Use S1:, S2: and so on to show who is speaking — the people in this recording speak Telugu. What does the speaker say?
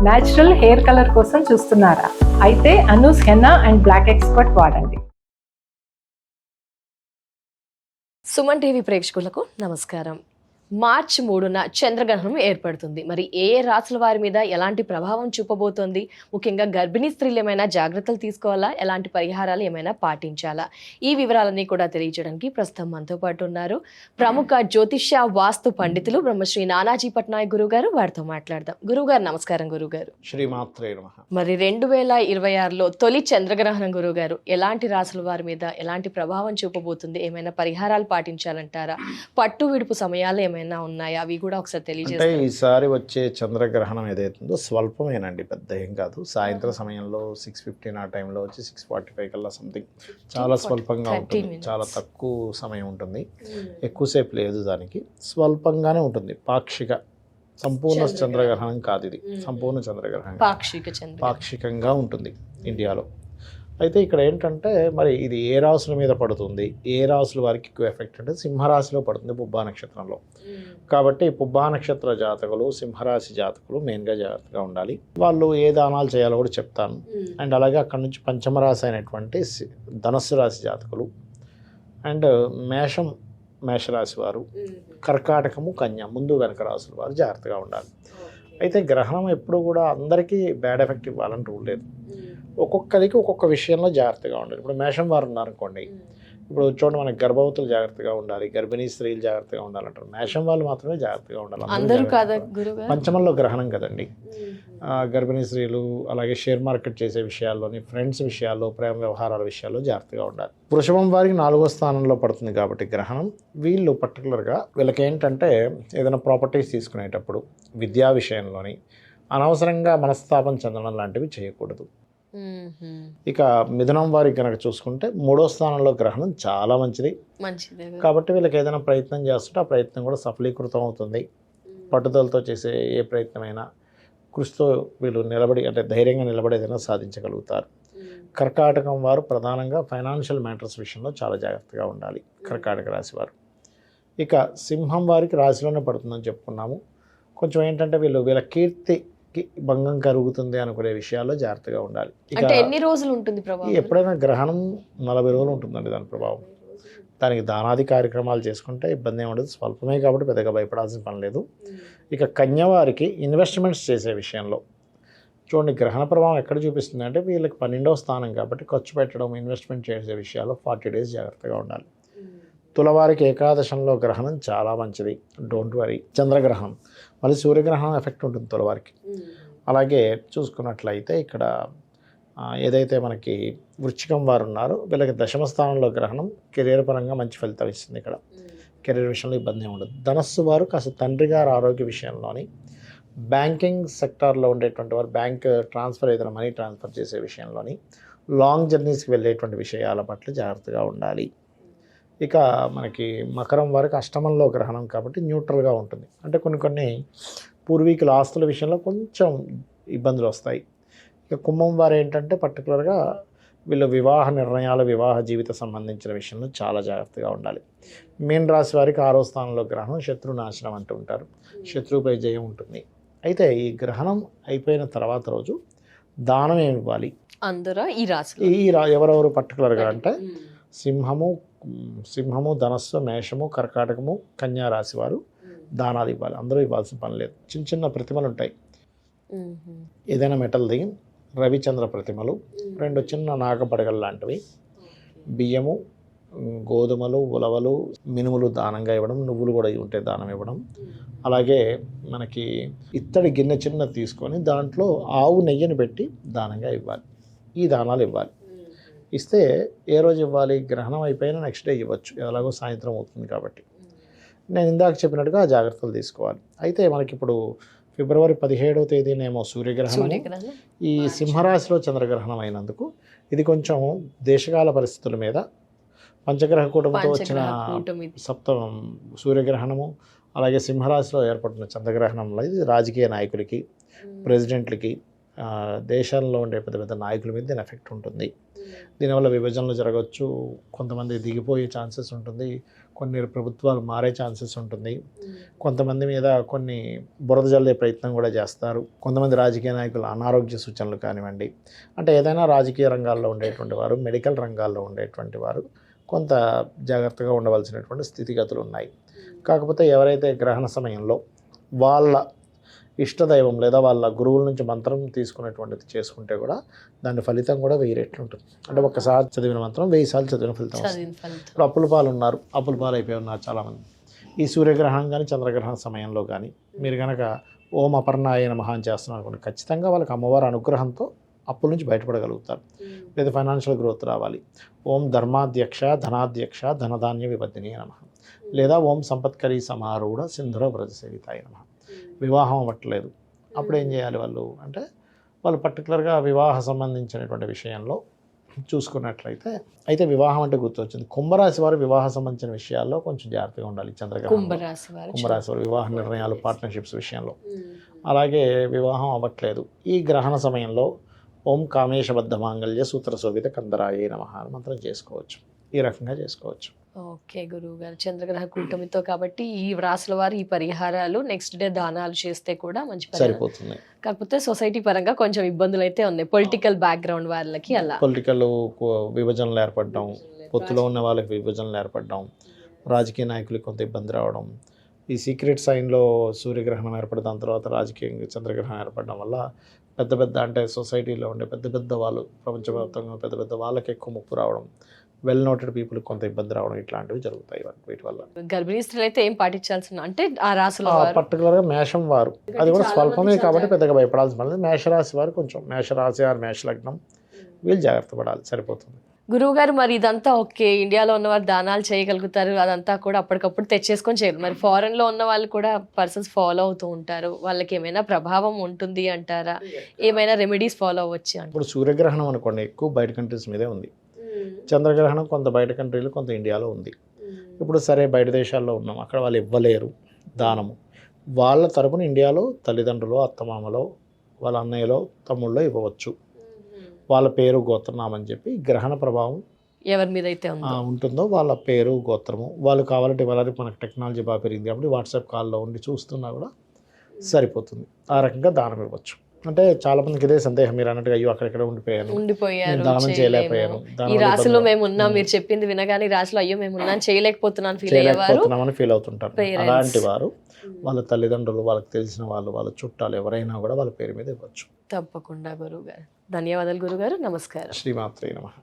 S1: న్యాచురల్ హెయిర్ కలర్ కోసం చూస్తున్నారా? అయితే Anoos henna and black expert వాడండి.
S2: సుమన్ టీవీ ప్రేక్షకులకు నమస్కారం. మార్చి 3న చంద్రగ్రహణం ఏర్పడుతుంది. మరి ఏ రాశుల వారి మీద ఎలాంటి ప్రభావం చూపబోతోంది? ముఖ్యంగా గర్భిణీ స్త్రీలు ఏమైనా జాగ్రత్తలు తీసుకోవాలా? ఎలాంటి పరిహారాలు ఏమైనా పాటించాలా? ఈ వివరాలన్నీ కూడా తెలియజేయడానికి ప్రస్తుతం మనతో పాటు ఉన్నారు ప్రముఖ జ్యోతిష్య వాస్తు పండితులు బ్రహ్మశ్రీ నానాజీ పట్నాయక్ గురువు గారు. వారితో మాట్లాడదాం. గురువు గారు నమస్కారం. గురువు గారు
S3: శ్రీమాత్రే నమః.
S2: మరి 2026లో తొలి చంద్రగ్రహణం గురువు గారు ఎలాంటి రాశుల వారి మీద ఎలాంటి ప్రభావం చూపబోతుంది? ఏమైనా పరిహారాలు పాటించాలంటారా? పట్టు విడుపు సమయాలు ఏమైనా ఉన్నాయా? అవి కూడా ఒకసారి
S3: అంటే
S2: తెలియజేస్తారు.
S3: ఈసారి వచ్చే చంద్రగ్రహణం ఏదైతుందో స్వల్పమేనండి, పెద్ద ఏం కాదు. సాయంత్రం సమయంలో 6:15 ఆ టైంలో వచ్చి 6:45 కల్లా సంథింగ్, చాలా స్వల్పంగా
S2: 30
S3: ఉంటుంది.
S2: minutes.
S3: చాలా తక్కువ సమయం ఉంటుంది, ఎక్కువసేపు లేదు. దానికి స్వల్పంగానే ఉంటుంది. పాక్షిక సంపూర్ణ చంద్రగ్రహణం కాదు ఇది. సంపూర్ణ చంద్రగ్రహణం పాక్షికంగా ఉంటుంది ఇండియాలో. అయితే ఇక్కడ ఏంటంటే మరి ఇది ఏ రాశుల మీద పడుతుంది, ఏ రాశుల వారికి ఎక్కువ ఎఫెక్ట్ అంటే సింహరాశిలో పడుతుంది, పుబ్బా నక్షత్రంలో. కాబట్టి పుబ్బా నక్షత్ర జాతకులు, సింహరాశి జాతకులు మెయిన్గా జాగ్రత్తగా ఉండాలి. వాళ్ళు ఏ దానాలు చేయాలో కూడా చెప్తాను. అండ్ అలాగే అక్కడ నుంచి పంచమరాశి అయినటువంటి ధనస్సు రాశి జాతకులు, అండ్ మేషరాశి వారు, కర్కాటకము, కన్య ముందు వెనక రాశుల వారు జాగ్రత్తగా ఉండాలి. అయితే గ్రహణం ఎప్పుడు కూడా అందరికీ బ్యాడ్ ఎఫెక్ట్ ఇవ్వాలని రూల్ లేదు. ఒక్కొక్కరికి ఒక్కొక్క విషయంలో జాగ్రత్తగా ఉండాలి. ఇప్పుడు మేషం వారు ఉన్నారనుకోండి, ఇప్పుడు చూడండి, మనకి గర్భవతులు జాగ్రత్తగా ఉండాలి, గర్భిణీ స్త్రీలు జాగ్రత్తగా ఉండాలంటారు. మేషం వాళ్ళు మాత్రమే జాగ్రత్తగా ఉండాలి.
S2: అందరూ కాదా గురువు?
S3: పంచమంలో గ్రహణం కదండి. గర్భిణీ స్త్రీలు, అలాగే షేర్ మార్కెట్ చేసే విషయాల్లోని, ఫ్రెండ్స్ విషయాల్లో, ప్రేమ వ్యవహారాల విషయాల్లో జాగ్రత్తగా ఉండాలి. వృషభం వారికి 4వ స్థానంలో పడుతుంది కాబట్టి గ్రహణం, వీళ్ళు పర్టికులర్గా వీళ్ళకి ఏంటంటే ఏదైనా ప్రాపర్టీస్ తీసుకునేటప్పుడు, విద్యా విషయంలోని అనవసరంగా మనస్తాపం చెందడం లాంటివి చేయకూడదు. ఇక మిథునం వారికి కనుక చూసుకుంటే 3వ స్థానంలో గ్రహణం చాలా మంచిది. కాబట్టి వీళ్ళకి ఏదైనా ప్రయత్నం చేస్తుంటే ఆ ప్రయత్నం కూడా సఫలీకృతం అవుతుంది. పట్టుదలతో చేసే ఏ ప్రయత్నమైనా కృషితో వీళ్ళు నిలబడి, అంటే ధైర్యంగా నిలబడి ఏదైనా సాధించగలుగుతారు. కర్కాటకం వారు ప్రధానంగా ఫైనాన్షియల్ మ్యాటర్స్ విషయంలో చాలా జాగ్రత్తగా ఉండాలి, కర్కాటక రాశి వారు. ఇక సింహం వారికి రాశిలోనే పడుతుందని చెప్పుకున్నాము. కొంచెం ఏంటంటే వీళ్ళ కీర్తికి భంగం కలుగుతుంది అనుకునే విషయాల్లో జాగ్రత్తగా ఉండాలి. ఇక
S2: ఎన్ని రోజులు ఉంటుంది ప్రభావం?
S3: ఎప్పుడైనా గ్రహణం 40 రోజులు ఉంటుందండి దాని ప్రభావం. దానికి దానాది కార్యక్రమాలు చేసుకుంటే ఇబ్బంది ఏమి ఉండదు, స్వల్పమే కాబట్టి పెద్దగా భయపడాల్సిన పని లేదు. ఇక కన్యవారికి ఇన్వెస్ట్మెంట్స్ చేసే విషయంలో చూడండి, గ్రహణ ప్రభావం ఎక్కడ చూపిస్తుంది అంటే వీళ్ళకి 12వ స్థానం కాబట్టి ఖర్చు పెట్టడం, ఇన్వెస్ట్మెంట్ చేసే విషయాల్లో 40 days జాగ్రత్తగా ఉండాలి. తులవారికి ఏకాదశంలో గ్రహణం చాలా మంచిది, డోంట్ వరీ. చంద్రగ్రహణం, మళ్ళీ సూర్యగ్రహణం ఎఫెక్ట్ ఉంటుంది తులవారికి. అలాగే చూసుకున్నట్లయితే ఇక్కడ ఏదైతే మనకి వృశ్చికం వారు ఉన్నారో వీళ్ళకి 10వ స్థానంలో గ్రహణం కెరీర్ పరంగా మంచి ఫలితం ఇస్తుంది. ఇక్కడ కెరీర్ విషయంలో ఇబ్బంది ఏమి ఉండదు. ధనస్సు వారు కాస్త తండ్రి గారి ఆరోగ్య విషయంలోని, బ్యాంకింగ్ సెక్టార్లో ఉండేటువంటి వారు బ్యాంక్ ట్రాన్స్ఫర్, ఏదైనా మనీ ట్రాన్స్ఫర్ చేసే విషయంలోని, లాంగ్ జర్నీస్కి వెళ్ళేటువంటి విషయాల పట్ల జాగ్రత్తగా ఉండాలి. ఇక మనకి మకరం వారికి అష్టమంలో గ్రహణం కాబట్టి న్యూట్రల్గా ఉంటుంది. అంటే కొన్ని పూర్వీకుల ఆస్తుల విషయంలో కొంచెం ఇబ్బందులు వస్తాయి. ఇక కుంభం వారు ఏంటంటే పర్టికులర్గా వీళ్ళు వివాహ నిర్ణయాలు, వివాహ జీవిత సంబంధించిన విషయంలో చాలా జాగ్రత్తగా ఉండాలి. మీన రాశి వారికి 6వ స్థానంలో గ్రహణం శత్రు నాశనం అంటూ ఉంటారు, శత్రువుపై జయం ఉంటుంది. అయితే ఈ గ్రహణం అయిపోయిన తర్వాత రోజు దానం ఏమి ఇవ్వాలి
S2: అందరూ ఈ రాశి
S3: ఎవరెవరు పర్టికులర్గా అంటే సింహము, ధనస్సు, మేషము, కర్కాటకము, కన్యా రాశి వారు దానాలు ఇవ్వాలి. అందరూ ఇవ్వాల్సిన పని లేదు. చిన్న చిన్న ప్రతిమలు ఉంటాయి, ఏదైనా మెటల్ది, రవిచంద్ర ప్రతిమలు, 2 చిన్న నాగపడగలు లాంటివి, బియ్యము, గోధుమలు, ఉలవలు, మినుములు దానంగా ఇవ్వడం, నువ్వులు కూడా ఉంటే దానం ఇవ్వడం. అలాగే మనకి ఇత్తడి గిన్నె చిన్నది తీసుకొని దాంట్లో ఆవు నెయ్యిని పెట్టి దానంగా ఇవ్వాలి. ఈ దానాలు ఇవ్వాలి. ఇస్తే ఏ రోజు ఇవ్వాలి? గ్రహణం అయిపోయినా నెక్స్ట్ డే ఇవ్వచ్చు, ఎలాగో సాయంత్రం అవుతుంది కాబట్టి. నేను ఇందాక చెప్పినట్టుగా జాగ్రత్తలు తీసుకోవాలి. అయితే మనకి ఇప్పుడు ఫిబ్రవరి 17వ తేదీనేమో సూర్యగ్రహణం, ఈ సింహరాశిలో చంద్రగ్రహణం అయినందుకు ఇది కొంచెం దేశకాల పరిస్థితుల మీద, పంచగ్రహ కూటమితో వచ్చిన సప్తమం సూర్యగ్రహణము, అలాగే సింహరాశిలో ఏర్పడిన చంద్రగ్రహణంలో ఇది రాజకీయ నాయకులకి, ప్రెసిడెంట్లకి, దేశాల్లో ఉండే పెద్ద పెద్ద నాయకుల మీద దీని ఎఫెక్ట్ ఉంటుంది. దీనివల్ల విభజనలు జరగవచ్చు, కొంతమంది దిగిపోయే ఛాన్సెస్ ఉంటుంది, కొన్ని ప్రభుత్వాలు మారే ఛాన్సెస్ ఉంటుంది, కొంతమంది మీద కొన్ని బురద జల్లే ప్రయత్నం కూడా చేస్తారు. కొంతమంది రాజకీయ నాయకులు అనారోగ్య సూచనలు కానివ్వండి, అంటే ఏదైనా రాజకీయ రంగాల్లో ఉండేటువంటి వారు, మెడికల్ రంగాల్లో ఉండేటువంటి వారు కొంత జాగ్రత్తగా ఉండవలసినటువంటి స్థితిగతులు ఉన్నాయి. కాకపోతే ఎవరైతే గ్రహణ సమయంలో వాళ్ళ ఇష్టదైవం లేదా వాళ్ళ గురువుల నుంచి మంత్రం తీసుకునేటువంటిది చేసుకుంటే కూడా దాని ఫలితం కూడా 1000 రెట్లు ఉంటుంది. అంటే ఒక్కసారి చదివిన మంత్రం 1000 సార్లు చదివిన ఫలితం వస్తుంది. ఇప్పుడు అప్పుల పాలు ఉన్నారు, అప్పుల పాలు అయిపోయి ఉన్నారు చాలామంది. ఈ సూర్యగ్రహణం కానీ చంద్రగ్రహణ సమయంలో కానీ మీరు కనుక ఓం అపర్ణాయ నమః అని చేస్తున్నారు అనుకోండి, ఖచ్చితంగా వాళ్ళకి అమ్మవారి అనుగ్రహంతో అప్పుల నుంచి బయటపడగలుగుతారు, లేదా ఫైనాన్షియల్ గ్రోత్ రావాలి. ఓం ధర్మాధ్యక్ష ధనాధ్యక్ష ధనధాన్య విపత్తిని నమః, లేదా ఓం సంపత్కరీ సమారూఢ సింధుర వ్రజసేవితాయ నమః. వివాహం అవ్వట్లేదు, అప్పుడు ఏం చేయాలి వాళ్ళు అంటే వాళ్ళు పర్టికులర్గా వివాహ సంబంధించినటువంటి విషయంలో చూసుకున్నట్లయితే, అయితే వివాహం అంటే గుర్తొచ్చింది, కుంభరాశి వారు వివాహ సంబంధించిన విషయాల్లో కొంచెం జాగ్రత్తగా ఉండాలి. చంద్రగ్రహణం కుంభరాశి వారు వివాహ నిర్ణయాలు, పార్ట్నర్షిప్స్ విషయంలో. అలాగే వివాహం అవ్వట్లేదు, ఈ గ్రహణ సమయంలో ఓం కామేశబద్ధ మాంగళ్య సూత్ర శోభిత కందరాయ నమః మంత్రం చేసుకోవచ్చు. ఈ రకంగా చేసుకోవచ్చు.
S2: ఓకే గురువు గారు, చంద్రగ్రహ కూటమితో కాబట్టి ఈ రాసుల వారు ఈ పరిహారాలు నెక్స్ట్ డే దానాలు చేస్తే కూడా మంచి
S3: సరిపోతుంది.
S2: కాకపోతే సొసైటీ పరంగా కొంచెం ఇబ్బందులు అయితే ఉన్నాయి, పొలిటికల్ బ్యాక్గ్రౌండ్ వాళ్ళకి. అలా
S3: పొలిటికల్ విభజనలు ఏర్పడడం, పొత్తులో ఉన్న వాళ్ళకి విభజనలు ఏర్పడడం, రాజకీయ నాయకులకు కొంత ఇబ్బంది రావడం, ఈ సీక్రెట్ సైన్లో సూర్యగ్రహణం ఏర్పడిన దాని తర్వాత రాజకీయంగా చంద్రగ్రహణం ఏర్పడడం వల్ల పెద్ద పెద్ద అంటే సొసైటీలో ఉండే పెద్ద పెద్ద వాళ్ళు, ప్రపంచవ్యాప్తంగా పెద్ద పెద్ద వాళ్ళకి ఎక్కువ ముప్పు రావడం, వెల్ నోటెడ్ పీపుల్ కొంత ఇబ్బంది రావడం, ఇట్లాంటివి జరుగుతాయి వీటి వల్ల.
S2: గర్భిణీ స్త్రీలు అయితే ఏం పాటించాల్సిన అంటే ఆ రాశిలో
S3: పర్టికులర్గా మేషం వారు, అది కూడా స్వల్పమే కాబట్టి పెద్దగా భయపడాల్సిన పని లేదు. మేషరాశి వారు కొంచెం, మేషరాశి ఆరు మేష లగ్నం వీళ్ళు జాగ్రత్త పడాలి, సరిపోతుంది.
S2: గురువు గారు, మరి ఇదంతా ఓకే, ఇండియాలో ఉన్నవారు దానాలు చేయగలుగుతారు, అదంతా కూడా అప్పటికప్పుడు తెచ్చేసుకొని చేయరు, మరి ఫారెన్ లో ఉన్న వాళ్ళు కూడా పర్సన్స్ ఫాలో అవుతూ ఉంటారు, వాళ్ళకి ఏమైనా ప్రభావం ఉంటుంది అంటారా? ఏమైనా రెమెడీస్ ఫాలో అవ్వచ్చు?
S3: ఇప్పుడు సూర్యగ్రహణం అనుకోండి ఎక్కువ బయట కంట్రీస్ మీదే ఉంది, చంద్రగ్రహణం కొంత బయట కంట్రీలు కొంత ఇండియాలో ఉంది. ఇప్పుడు సరే బయట దేశాల్లో ఉన్నాం, అక్కడ వాళ్ళు ఇవ్వలేరు దానము, వాళ్ళ తరపున ఇండియాలో తల్లిదండ్రులు, అత్తమామలో, వాళ్ళ అన్నయ్యలో, తమ్ముళ్ళలో ఇవ్వవచ్చు. వాళ్ళ పేరు గోత్రనామం అని చెప్పి గ్రహణ ప్రభావం
S2: ఎవరి మీద అయితే
S3: ఉంటుందో వాళ్ళ పేరు గోత్రము వాళ్ళు కావాలంటే వాళ్ళకి మనకు టెక్నాలజీ బాగా పెరిగింది కాబట్టి వాట్సాప్ కాల్లో ఉండి చూస్తున్నా కూడా సరిపోతుంది. ఆ రకంగా దానం ఇవ్వచ్చు. అంటే చాలా మందికి ఇదే సందేహం, మీరు అన్నట్టుగా అయ్యో అక్కడెక్కడ ఉండిపోయాను, దానం చేయలేకపోయాను,
S2: ఈ రాశిలో మేము ఉన్నాం, మీరు చెప్పింది వినగానే ఈ రాశిలో అయ్యో మేము ఉన్నాం చేయలేకపోతున్నామని
S3: ఫీల్ అవుతుంటారు. అలాంటి వారు వాళ్ళ తల్లిదండ్రులు, వాళ్ళకి తెలిసిన వాళ్ళు, వాళ్ళ చుట్టాలు ఎవరైనా కూడా వాళ్ళ పేరు మీద ఇవ్వచ్చు.
S2: తప్పకుండా గురువు గారు. ధన్యవాదాలు గురుగారు, నమస్కారం.
S3: శ్రీమాత్రే నమః.